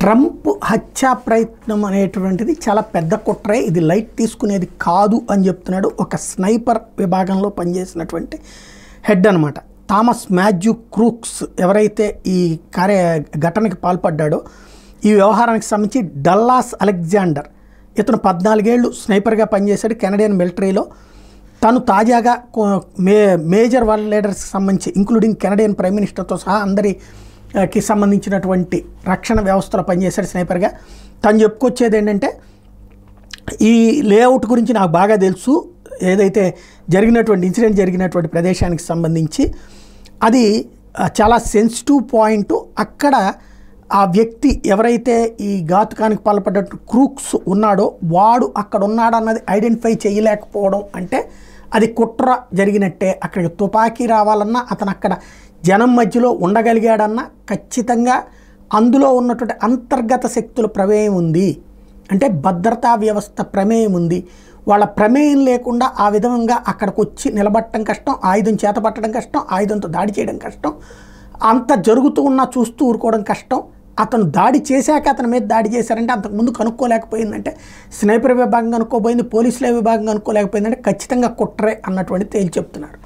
Trump హత్యా ప్రయత్నం అనేటువంటిది చాలా పెద్ద కుట్రే, ఇది లైట్ తీసుకునేది కాదు అని చెప్తున్నాడు ఒక స్నైపర్ విభాగంలో పనిచేసినటువంటి హెడ్ అనమాట. థామస్ మాథ్యూ క్రూక్స్ ఎవరైతే ఈ ఘటనకి పాల్పడ్డాడో ఈ వ్యవహారానికి సంబంధించి డల్లాస్ అలెగ్జాండర్ ఇతను 14 ఏళ్ళు స్నైపర్గా పనిచేశాడు కెనడియన్ మిలిటరీలో. తను తాజాగా మేజర్ వరల్డ్ లీడర్స్కి సంబంధించి ఇంక్లూడింగ్ కెనడియన్ ప్రైమ్ మినిస్టర్తో సహా అందరికి సంబంధించినటువంటి రక్షణ వ్యవస్థలో పనిచేశాడు స్నైపర్గా. తను చెప్పుకొచ్చేది ఏంటంటే ఈ లేఅవుట్ గురించి నాకు బాగా తెలుసు, ఏదైతే ఇన్సిడెంట్ జరిగినటువంటి ప్రదేశానికి సంబంధించి అది చాలా సెన్సిటివ్ పాయింట్. అక్కడ ఆ వ్యక్తి ఎవరైతే ఈ ఘాతుకానికి పాల్పడ్డట్టు క్రూక్స్ ఉన్నాడో వాడు అక్కడ ఉన్నాడన్నది ఐడెంటిఫై చేయలేకపోవడం అంటే అది కుట్ర జరిగినట్టే. అక్కడికి తుపాకీ రావాలన్నా అతను అక్కడ జనం మధ్యలో ఉండగలిగాడన్నా ఖచ్చితంగా అందులో ఉన్నటువంటి అంతర్గత శక్తుల ప్రమేయం ఉంది, అంటే భద్రతా వ్యవస్థ ప్రమేయం ఉంది. వాళ్ళ ప్రమేయం లేకుండా ఆ విధంగా అక్కడికి వచ్చి నిలబడటం కష్టం, ఆయుధం చేతపట్టడం కష్టం, ఆయుధంతో దాడి చేయడం కష్టం. అంత జరుగుతూ ఉన్నా చూస్తూ ఊరుకోవడం కష్టం. అతను దాడి చేశాక అతని మీద దాడి చేశారంటే అంతకుముందు కనుక్కోలేకపోయిందంటే స్నైపర్ విభాగం కనుక్కోపోయింది, పోలీసుల విభాగం కనుక్కోలేకపోయిందంటే ఖచ్చితంగా కుట్రే అన్నటువంటి తేల్చి చెప్తున్నారు.